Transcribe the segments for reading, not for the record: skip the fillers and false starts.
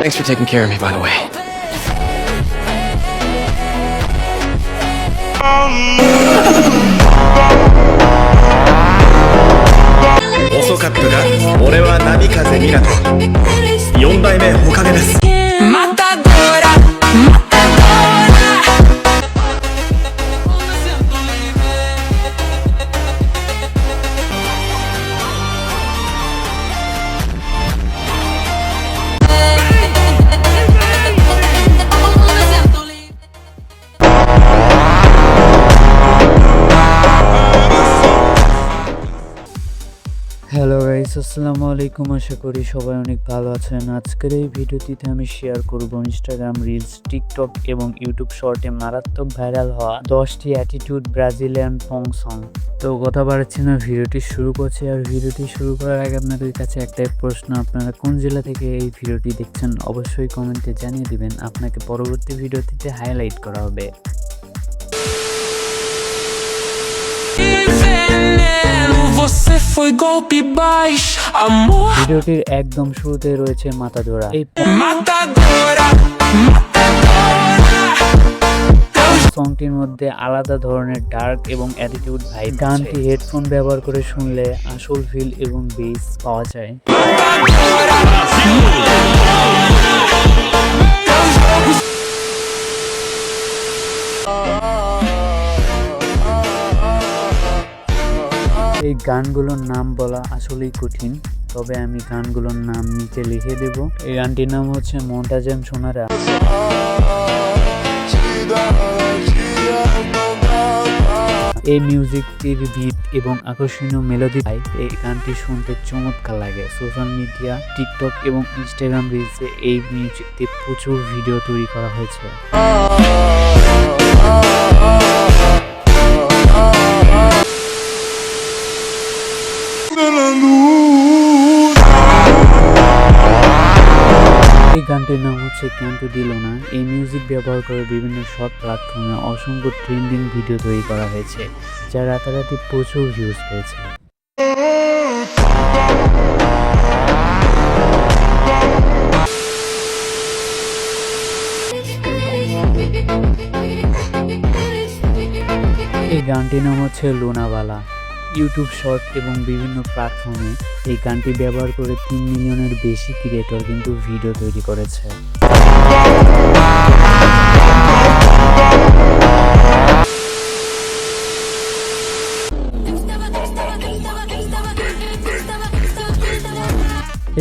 Thanks for taking care of me, by the way.遅かったが、俺は波風湊。4代目火影です。হ্যালো guys, আসসালামু আলাইকুম। আশা করি সবাই অনেক ভালো আছেন। আজকের এই ভিডিওটিতে আমি শেয়ার করব ইনস্টাগ্রাম রিলস, টিকটক এবং ইউটিউব শর্টে মারাত্মক ভাইরাল হওয়া 10টি অ্যাটিটিউড ব্রাজিলিয়ান পং সং। তো কথা বাড়াচ্ছি না, ভিডিওটি শুরু করছি। আর ভিডিওটি শুরু করার আগে আপনাদের কাছে একটাই প্রশ্ন, আপনারা কোন জেলা থেকে এই ভিডিওটি দেখছেন অবশ্যই কমেন্টে জানিয়ে দিবেন, আপনাকে পরবর্তী ভিডিওটিতে হাইলাইট করা হবে। ভিডিওটির একদম শুরুতে রয়েছে মাতাদোরা। এই সংটির মধ্যে আলাদা ধরনের ডার্ক এবং অ্যাটিটিউড ভাইব। গানটি হেডফোন ব্যবহার করে শুনলে আসল ফিল এবং বেস পাওয়া যায়। এই গানগুলোর নাম বলা আসলেই কঠিন, তবে আমি গানগুলোর নাম নিচে লিখে দেব। এই গানটির নাম হচ্ছে মন্টাজেম সোনারা। এই মিউজিকটির বিট এবং আকর্ষণীয় মেলোডি এই গানটি শুনতে চমৎকার লাগে। সোশ্যাল মিডিয়া, টিকটক এবং ইনস্টাগ্রাম রিলসে এই মিউজিকটি প্রচুর ভিডিও তৈরি করা হয়েছে। এই গানটির নাম হচ্ছে ক্যান্টো দিলোনা। এই মিউজিক ব্যবহার করে বিভিন্ন শর্ট প্ল্যাটফর্মে অসংখ্য ট্রেন্ডিং ভিডিও তৈরি করা হয়েছে, যা রাতারাতি প্রচুর ভিউজ পেয়েছে। এই গানটির নাম হচ্ছে লুনাওয়ালা। ইউটিউব শর্ট এবং বিভিন্ন প্ল্যাটফর্মে এই গানটি ব্যবহার করে 3 মিলিয়নের বেশি ক্রিয়েটর কিন্তু ভিডিও তৈরি করেছে।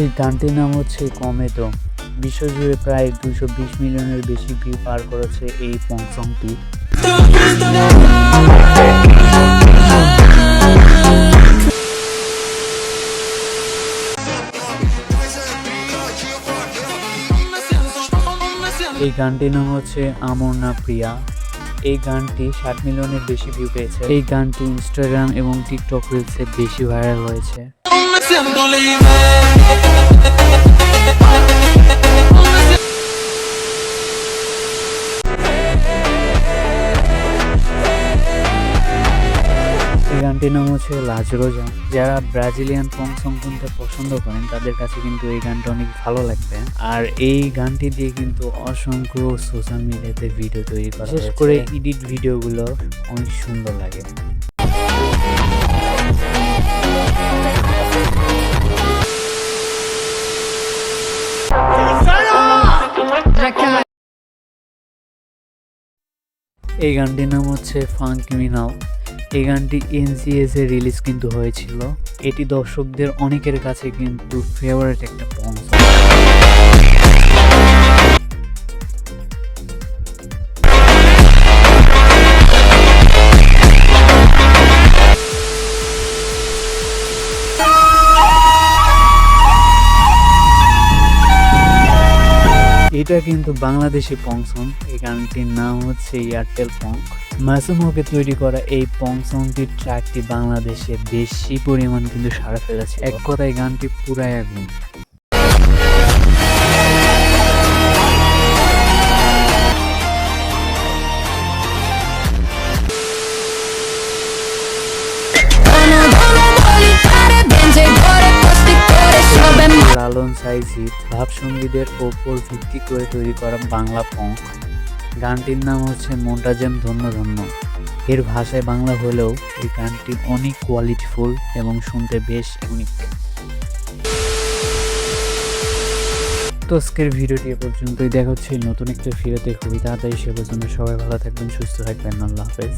এই গানটির নাম হচ্ছে কমেতো। বিশ্বজুড়ে প্রায় 220 মিলিয়নের বেশি ভিউ পার করেছে এই পং সংটি। এই গানটির নাম হচ্ছে আমর না প্রিয়া। এই গানটি 60 মিলিয়নের বেশি ভিউ পেয়েছে। এই গানটি ইনস্টাগ্রাম এবং টিকটক রিলসে বেশি ভাইরাল হয়েছে। এই গানটির নাম হচ্ছে লাজরোজা। যারা ব্রাজিলিয়ান পং সং শুনতে পছন্দ করেন তাদের কাছে কিন্তু এই গানটা অনেক ভালো লাগবে। আর এই গানটি দিয়ে কিন্তু অসংখ্য সোশ্যাল মিডিয়াতে ভিডিও তৈরি করা হয়, বিশেষ করে এডিট ভিডিওগুলো অনেক সুন্দর লাগে। এই গানটির নাম হচ্ছে ফাঙ্কিমিনাল। এই গানটি NCS এ রিলিজ কিন্তু হয়েছিল। এটি দর্শকদের অনেকের কাছে কিন্তু ফেভারিট একটা পং সং। এটা কিন্তু বাংলাদেশি পং সং। এই গানটির নাম হচ্ছে এয়ারটেল পং। মাসুমকে তৈরি করা এই পং সংটির ট্র্যাকটি বাংলাদেশে বেশি পরিমাণ কিন্তু সাড়া ফেলেছে। এক কথায় গানটি পুরাই আগুন। লালন সাই অরিজিৎ ভাবসঙ্গীদের ওপর ভিত্তি করে তৈরি করা বাংলা ফঙ্ক। গানটির নাম হচ্ছে মনটা যেন ধন্য ধন্য। এর ভাষায় বাংলা হলেও এই গানটি অনেক কোয়ালিটিফুল এবং শুনতে বেশ ইউনিক। তো আজকের ভিডিওটি এ পর্যন্তই। দেখা হচ্ছে নতুন একটা ভিডিওতে খুবই তাড়াতাড়ি। সে পর্যন্ত সবাই ভালো থাকবেন, সুস্থ থাকবেন। আল্লাহ হাফেজ।